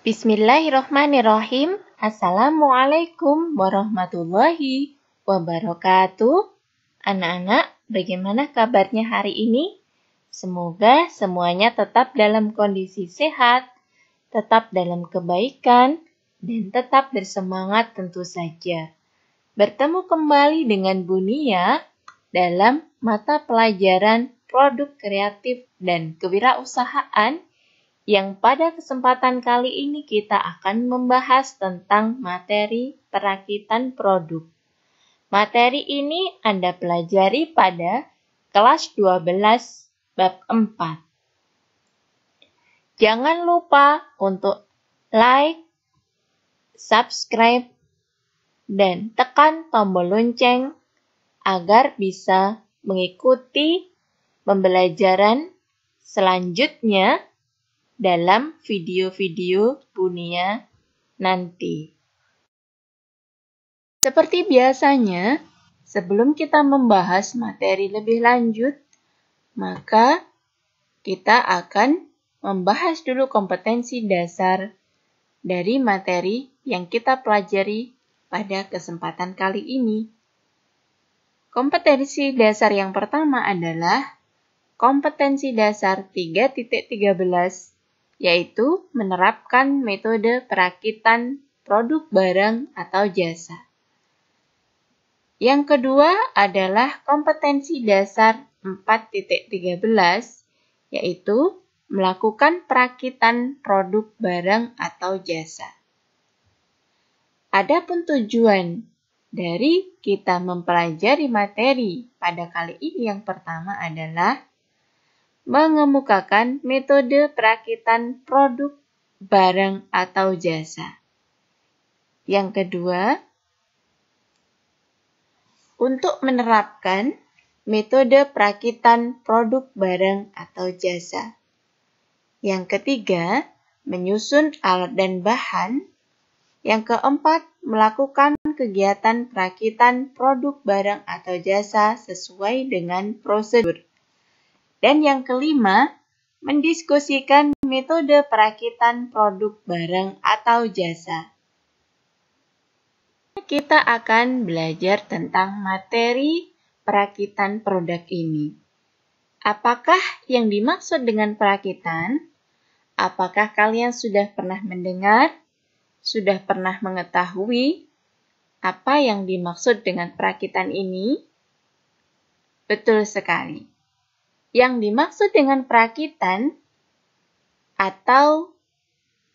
Bismillahirrohmanirrohim. Assalamualaikum warahmatullahi wabarakatuh. Anak-anak, bagaimana kabarnya hari ini? Semoga semuanya tetap dalam kondisi sehat, tetap dalam kebaikan, dan tetap bersemangat tentu saja. Bertemu kembali dengan Bu Nia dalam mata pelajaran Produk Kreatif dan Kewirausahaan yang pada kesempatan kali ini kita akan membahas tentang materi perakitan produk. Materi ini Anda pelajari pada kelas 12 bab 4. Jangan lupa untuk like, subscribe, dan tekan tombol lonceng agar bisa mengikuti pembelajaran selanjutnya dalam video-video Bu Nia nanti. Seperti biasanya, sebelum kita membahas materi lebih lanjut, maka kita akan membahas dulu kompetensi dasar dari materi yang kita pelajari pada kesempatan kali ini. Kompetensi dasar yang pertama adalah kompetensi dasar 3.13, yaitu menerapkan metode perakitan produk barang atau jasa. Yang kedua adalah kompetensi dasar 4.13, yaitu melakukan perakitan produk barang atau jasa. Adapun tujuan dari kita mempelajari materi pada kali ini yang pertama adalah mengemukakan metode perakitan produk, barang, atau jasa. Yang kedua, untuk menerapkan metode perakitan produk, barang, atau jasa. Yang ketiga, menyusun alat dan bahan. Yang keempat, melakukan kegiatan perakitan produk, barang, atau jasa sesuai dengan prosedur. Dan yang kelima, mendiskusikan metode perakitan produk, barang, atau jasa. Kita akan belajar tentang materi perakitan produk ini. Apakah yang dimaksud dengan perakitan? Apakah kalian sudah pernah mendengar? Sudah pernah mengetahui apa yang dimaksud dengan perakitan ini? Betul sekali. Yang dimaksud dengan perakitan atau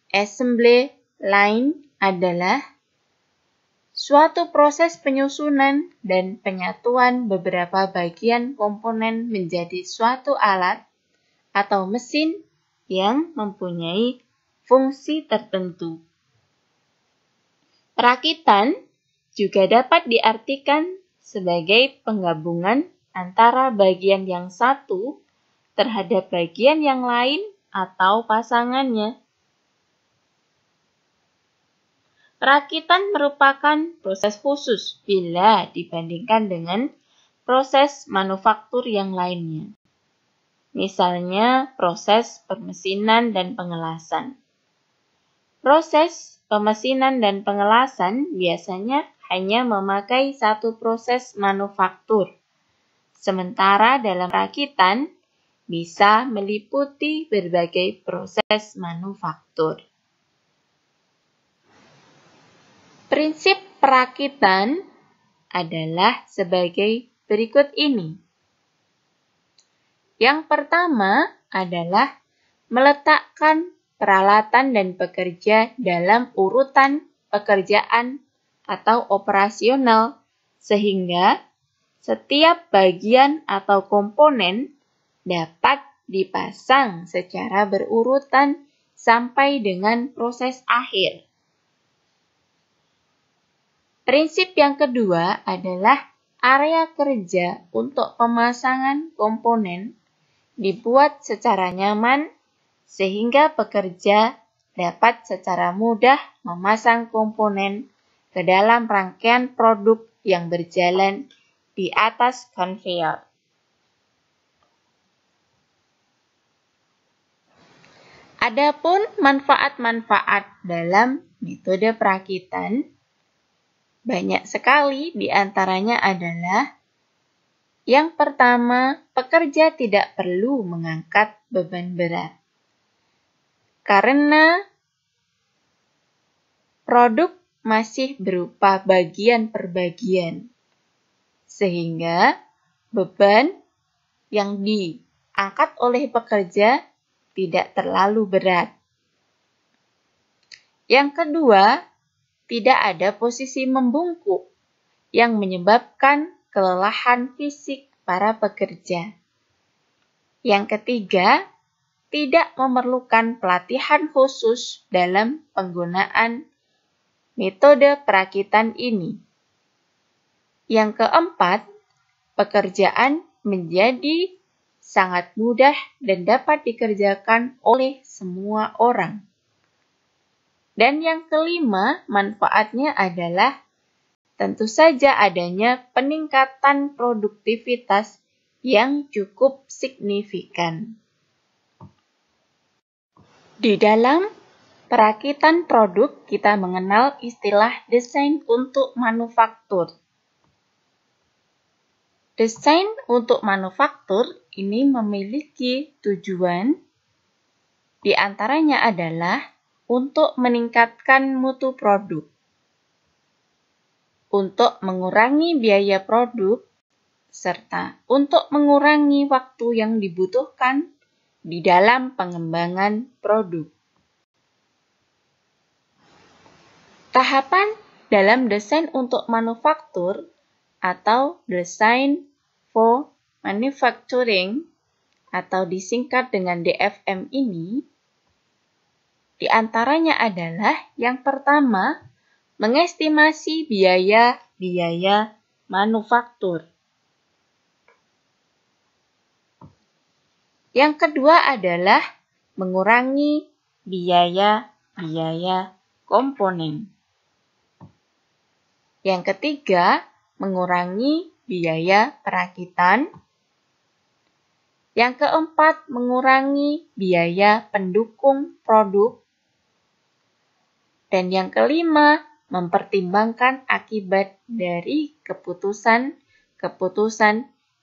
assembly line adalah suatu proses penyusunan dan penyatuan beberapa bagian komponen menjadi suatu alat atau mesin yang mempunyai fungsi tertentu. Perakitan juga dapat diartikan sebagai penggabungan antara bagian yang satu terhadap bagian yang lain atau pasangannya. Perakitan merupakan proses khusus bila dibandingkan dengan proses manufaktur yang lainnya. Misalnya, proses pemesinan dan pengelasan. Proses pemesinan dan pengelasan biasanya hanya memakai satu proses manufaktur. Sementara dalam perakitan bisa meliputi berbagai proses manufaktur. Prinsip perakitan adalah sebagai berikut ini. Yang pertama adalah meletakkan peralatan dan pekerja dalam urutan pekerjaan atau operasional sehingga setiap bagian atau komponen dapat dipasang secara berurutan sampai dengan proses akhir. Prinsip yang kedua adalah area kerja untuk pemasangan komponen dibuat secara nyaman sehingga pekerja dapat secara mudah memasang komponen ke dalam rangkaian produk yang berjalan di atas konveyor. Adapun manfaat-manfaat dalam metode perakitan, banyak sekali di antaranya adalah yang pertama, pekerja tidak perlu mengangkat beban berat. Karena produk masih berupa bagian per bagian, sehingga beban yang diangkat oleh pekerja tidak terlalu berat. Yang kedua, tidak ada posisi membungkuk yang menyebabkan kelelahan fisik para pekerja. Yang ketiga, tidak memerlukan pelatihan khusus dalam penggunaan metode perakitan ini. Yang keempat, pekerjaan menjadi sangat mudah dan dapat dikerjakan oleh semua orang. Dan yang kelima, manfaatnya adalah tentu saja adanya peningkatan produktivitas yang cukup signifikan. Di dalam perakitan produk, kita mengenal istilah desain untuk manufaktur. Desain untuk manufaktur ini memiliki tujuan, di antaranya adalah untuk meningkatkan mutu produk, untuk mengurangi biaya produk, serta untuk mengurangi waktu yang dibutuhkan di dalam pengembangan produk. Tahapan dalam desain untuk manufaktur atau design for manufacturing atau disingkat dengan DFM ini, di antaranya adalah yang pertama, mengestimasi biaya manufaktur. Yang kedua adalah mengurangi biaya komponen. Yang ketiga, mengurangi biaya perakitan. Yang keempat, mengurangi biaya pendukung produk. Dan yang kelima, mempertimbangkan akibat dari keputusan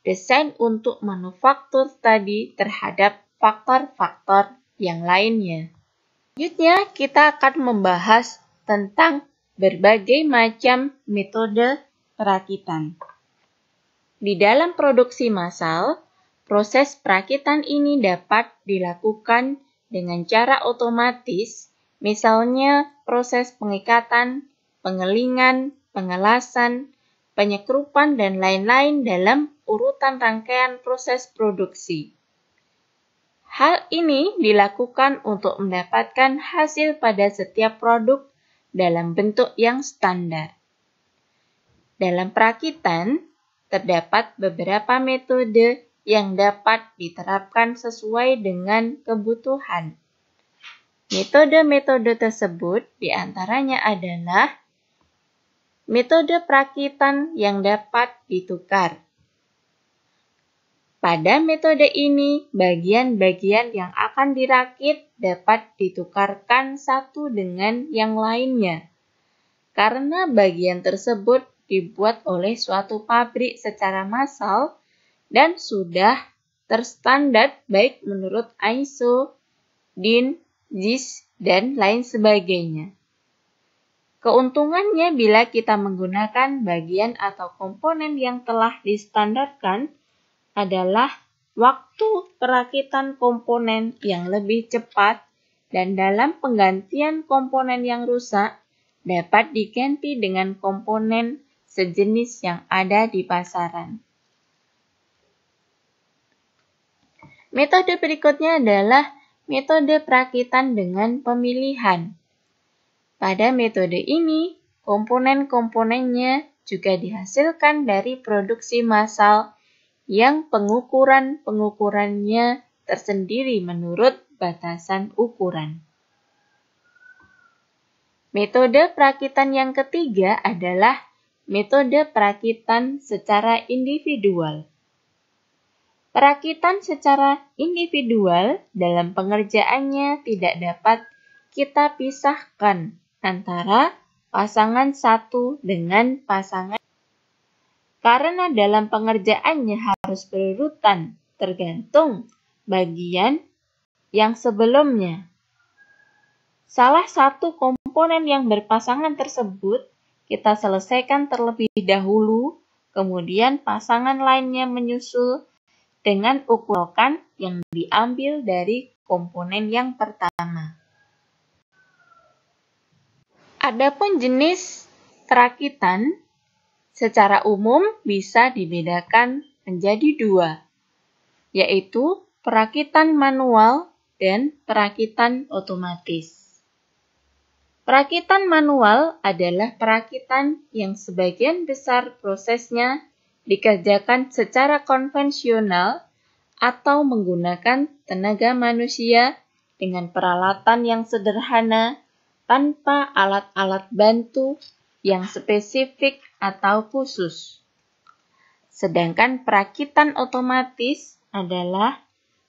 desain untuk manufaktur tadi terhadap faktor-faktor yang lainnya. Selanjutnya, kita akan membahas tentang berbagai macam metode perakitan. Di dalam produksi massal, proses perakitan ini dapat dilakukan dengan cara otomatis, misalnya proses pengikatan, pengelingan, pengelasan, penyekrupan, dan lain-lain dalam urutan rangkaian proses produksi. Hal ini dilakukan untuk mendapatkan hasil pada setiap produk dalam bentuk yang standar. Dalam perakitan, terdapat beberapa metode yang dapat diterapkan sesuai dengan kebutuhan. Metode-metode tersebut diantaranya adalah metode perakitan yang dapat ditukar. Pada metode ini, bagian-bagian yang akan dirakit dapat ditukarkan satu dengan yang lainnya, karena bagian tersebut dibuat oleh suatu pabrik secara massal dan sudah terstandar baik menurut ISO, DIN, JIS, dan lain sebagainya. Keuntungannya bila kita menggunakan bagian atau komponen yang telah distandarkan adalah waktu perakitan komponen yang lebih cepat dan dalam penggantian komponen yang rusak dapat diganti dengan komponen sejenis yang ada di pasaran. Metode berikutnya adalah metode perakitan dengan pemilihan. Pada metode ini, komponen-komponennya juga dihasilkan dari produksi massal yang pengukurannya tersendiri menurut batasan ukuran. Metode perakitan yang ketiga adalah metode perakitan secara individual. Perakitan secara individual dalam pengerjaannya tidak dapat kita pisahkan antara pasangan satu dengan pasangan, karena dalam pengerjaannya harus berurutan tergantung bagian yang sebelumnya. Salah satu komponen yang berpasangan tersebut kita selesaikan terlebih dahulu, kemudian pasangan lainnya menyusul dengan ukuran yang diambil dari komponen yang pertama. Adapun jenis perakitan secara umum bisa dibedakan menjadi dua, yaitu perakitan manual dan perakitan otomatis. Perakitan manual adalah perakitan yang sebagian besar prosesnya dikerjakan secara konvensional atau menggunakan tenaga manusia dengan peralatan yang sederhana tanpa alat-alat bantu yang spesifik atau khusus. Sedangkan perakitan otomatis adalah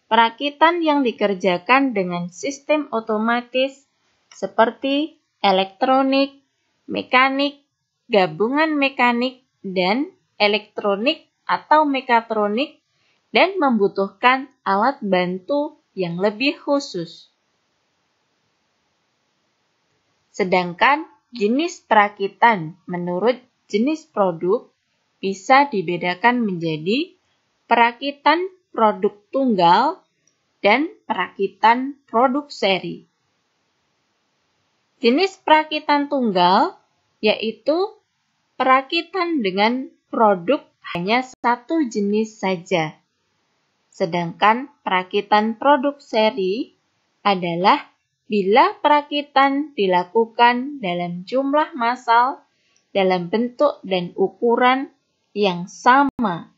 perakitan yang dikerjakan dengan sistem otomatis seperti elektronik, mekanik, gabungan mekanik, dan elektronik atau mekatronik, dan membutuhkan alat bantu yang lebih khusus. Sedangkan jenis perakitan menurut jenis produk bisa dibedakan menjadi perakitan produk tunggal dan perakitan produk seri. Jenis perakitan tunggal yaitu perakitan dengan produk hanya satu jenis saja. Sedangkan perakitan produk seri adalah bila perakitan dilakukan dalam jumlah massal dalam bentuk dan ukuran yang sama.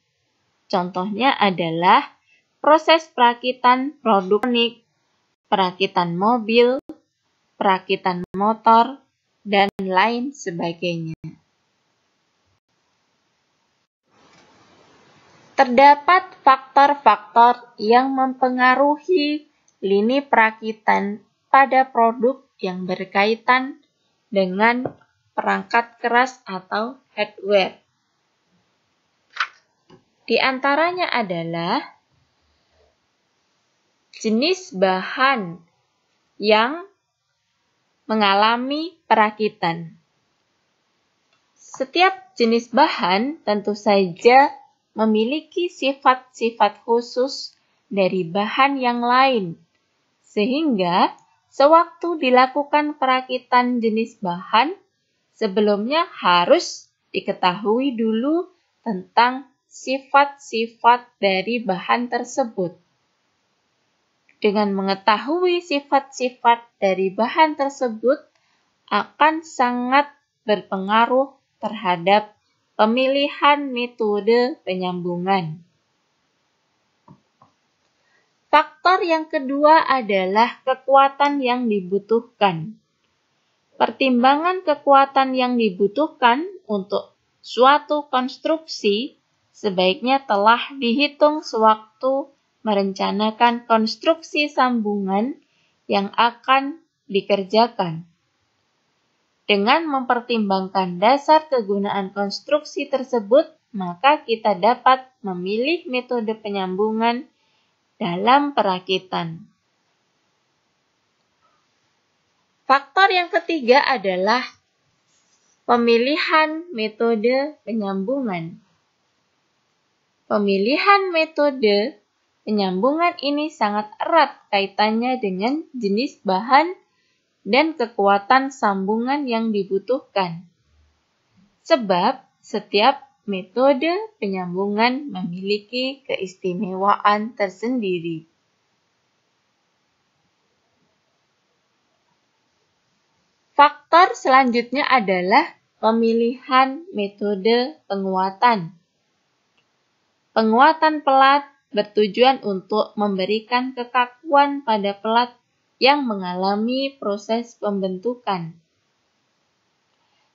Contohnya adalah proses perakitan produk elektronik, perakitan mobil, perakitan motor, dan lain sebagainya. Terdapat faktor-faktor yang mempengaruhi lini perakitan pada produk yang berkaitan dengan perangkat keras atau hardware. Di antaranya adalah jenis bahan yang mengalami perakitan. Setiap jenis bahan tentu saja memiliki sifat-sifat khusus dari bahan yang lain, sehingga sewaktu dilakukan perakitan jenis bahan, sebelumnya harus diketahui dulu tentang sifat-sifat dari bahan tersebut. Dengan mengetahui sifat-sifat dari bahan tersebut akan sangat berpengaruh terhadap pemilihan metode penyambungan. Faktor yang kedua adalah kekuatan yang dibutuhkan. Pertimbangan kekuatan yang dibutuhkan untuk suatu konstruksi sebaiknya telah dihitung sewaktu merencanakan konstruksi sambungan yang akan dikerjakan. Dengan mempertimbangkan dasar kegunaan konstruksi tersebut, maka kita dapat memilih metode penyambungan dalam perakitan. Faktor yang ketiga adalah pemilihan metode penyambungan. Pemilihan metode penyambungan ini sangat erat kaitannya dengan jenis bahan dan kekuatan sambungan yang dibutuhkan. Sebab setiap metode penyambungan memiliki keistimewaan tersendiri. Faktor selanjutnya adalah pemilihan metode penguatan. Penguatan pelat bertujuan untuk memberikan kekakuan pada pelat yang mengalami proses pembentukan.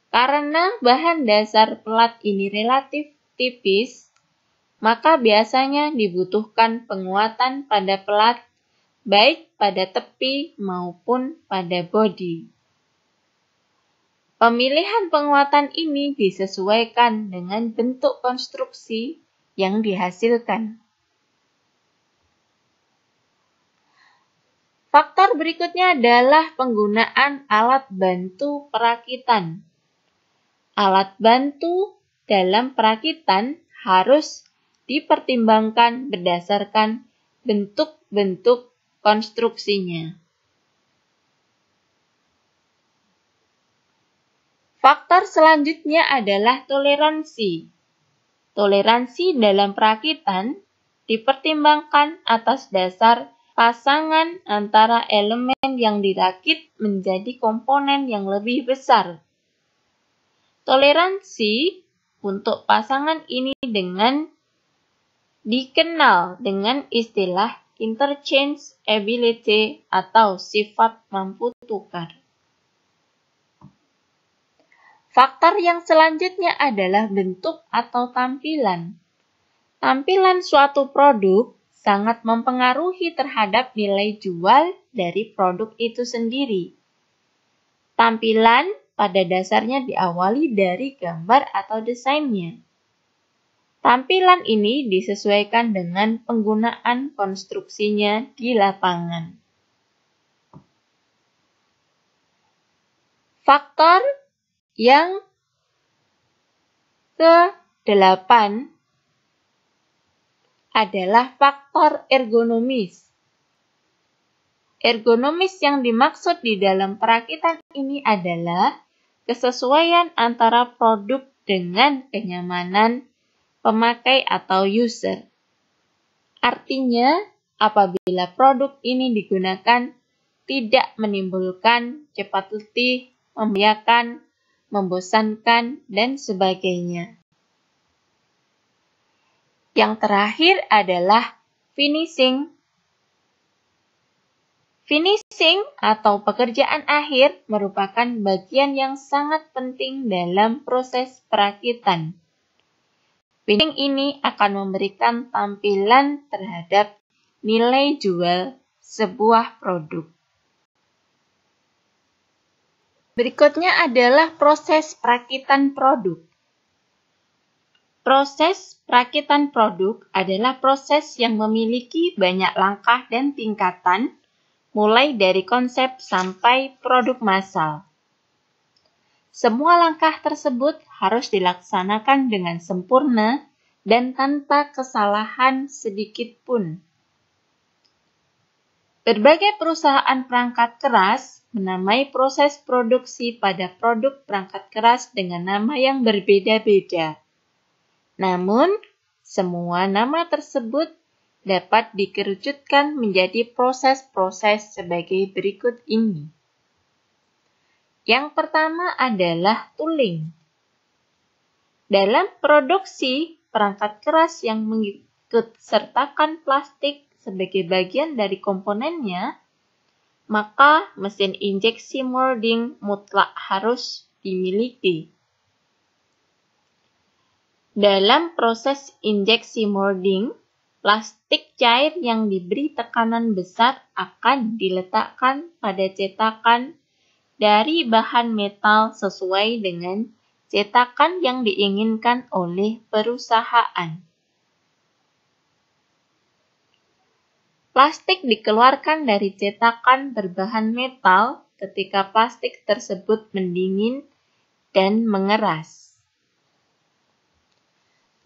Karena bahan dasar pelat ini relatif tipis, maka biasanya dibutuhkan penguatan pada pelat, baik pada tepi maupun pada bodi. Pemilihan penguatan ini disesuaikan dengan bentuk konstruksi yang dihasilkan. Faktor berikutnya adalah penggunaan alat bantu perakitan. Alat bantu dalam perakitan harus dipertimbangkan berdasarkan bentuk-bentuk konstruksinya. Faktor selanjutnya adalah toleransi. Toleransi dalam perakitan dipertimbangkan atas dasar pasangan antara elemen yang dirakit menjadi komponen yang lebih besar. Toleransi untuk pasangan ini dikenal dengan istilah interchangeability atau sifat mampu tukar. Faktor yang selanjutnya adalah bentuk atau tampilan. Tampilan suatu produk sangat mempengaruhi terhadap nilai jual dari produk itu sendiri. Tampilan pada dasarnya diawali dari gambar atau desainnya. Tampilan ini disesuaikan dengan penggunaan konstruksinya di lapangan. Faktor yang ke-8 adalah faktor ergonomis. Ergonomis yang dimaksud di dalam perakitan ini adalah kesesuaian antara produk dengan kenyamanan pemakai atau user. Artinya, apabila produk ini digunakan tidak menimbulkan cepat letih, membahayakan, membosankan, dan sebagainya. Yang terakhir adalah finishing. Finishing atau pekerjaan akhir merupakan bagian yang sangat penting dalam proses perakitan. Finishing ini akan memberikan tampilan terhadap nilai jual sebuah produk. Berikutnya adalah proses perakitan produk. Proses perakitan produk adalah proses yang memiliki banyak langkah dan tingkatan, mulai dari konsep sampai produk massal. Semua langkah tersebut harus dilaksanakan dengan sempurna dan tanpa kesalahan sedikit pun. Berbagai perusahaan perangkat keras menamai proses produksi pada produk perangkat keras dengan nama yang berbeda-beda. Namun, semua nama tersebut dapat dikerucutkan menjadi proses-proses sebagai berikut ini. Yang pertama adalah tooling. Dalam produksi perangkat keras yang mengikut sertakan plastik sebagai bagian dari komponennya, maka mesin injeksi molding mutlak harus dimiliki. Dalam proses injeksi molding, plastik cair yang diberi tekanan besar akan diletakkan pada cetakan dari bahan metal sesuai dengan cetakan yang diinginkan oleh perusahaan. Plastik dikeluarkan dari cetakan berbahan metal ketika plastik tersebut mendingin dan mengeras.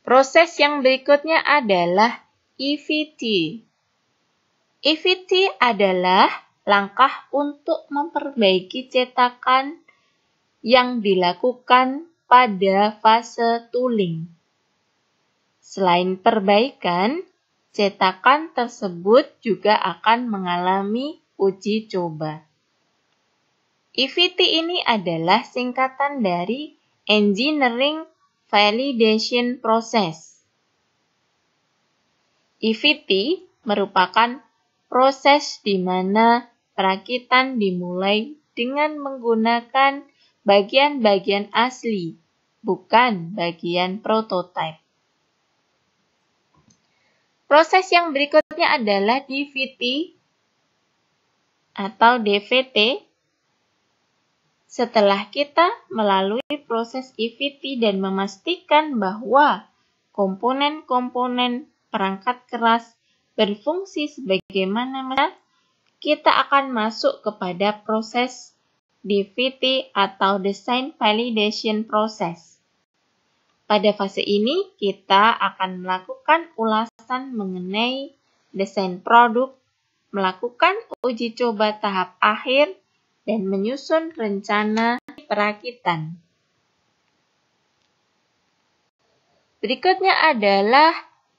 Proses yang berikutnya adalah EVT. EVT adalah langkah untuk memperbaiki cetakan yang dilakukan pada fase tooling. Selain perbaikan, cetakan tersebut juga akan mengalami uji coba. EVT ini adalah singkatan dari Engineering Validation Process. EVT merupakan proses di mana perakitan dimulai dengan menggunakan bagian-bagian asli, bukan bagian prototipe. Proses yang berikutnya adalah DVT atau DVT. Setelah kita melalui proses DVT dan memastikan bahwa komponen-komponen perangkat keras berfungsi sebagaimana mestinya, kita akan masuk kepada proses DVT atau Design Validation Process. Pada fase ini, kita akan melakukan ulasan mengenai desain produk, melakukan uji coba tahap akhir, dan menyusun rencana perakitan. Berikutnya adalah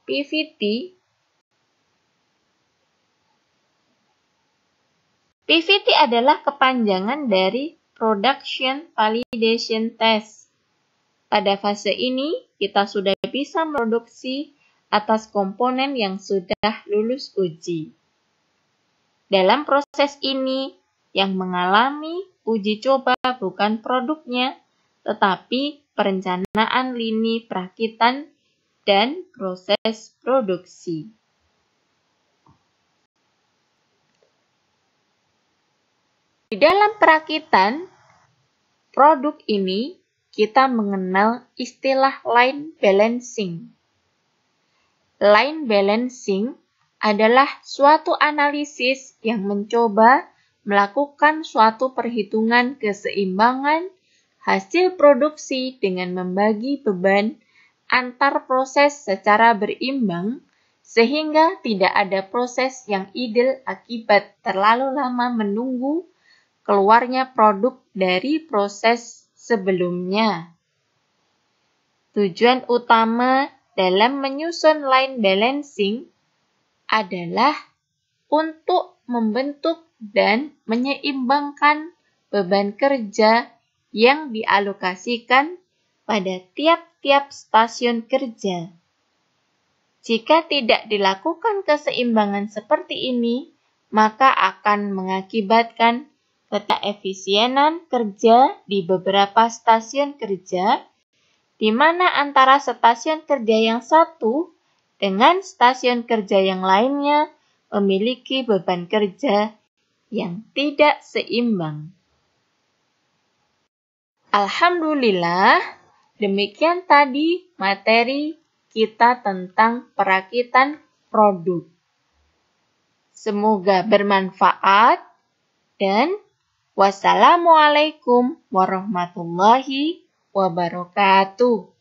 PVT. PVT adalah kepanjangan dari Production Validation Test. Pada fase ini, kita sudah bisa memproduksi atas komponen yang sudah lulus uji. Dalam proses ini, yang mengalami uji coba bukan produknya, tetapi perencanaan lini perakitan dan proses produksi. Di dalam perakitan produk ini, kita mengenal istilah line balancing. Line balancing adalah suatu analisis yang mencoba melakukan suatu perhitungan keseimbangan hasil produksi dengan membagi beban antar proses secara berimbang sehingga tidak ada proses yang idle akibat terlalu lama menunggu keluarnya produk dari proses sebelumnya. Tujuan utama dalam menyusun line balancing adalah untuk membentuk dan menyeimbangkan beban kerja yang dialokasikan pada tiap-tiap stasiun kerja. Jika tidak dilakukan keseimbangan seperti ini, maka akan mengakibatkan ketidakefisienan kerja di beberapa stasiun kerja, di mana antara stasiun kerja yang satu dengan stasiun kerja yang lainnya memiliki beban kerja yang tidak seimbang. Alhamdulillah, demikian tadi materi kita tentang perakitan produk. Semoga bermanfaat dan wassalamualaikum warahmatullahi wabarakatuh.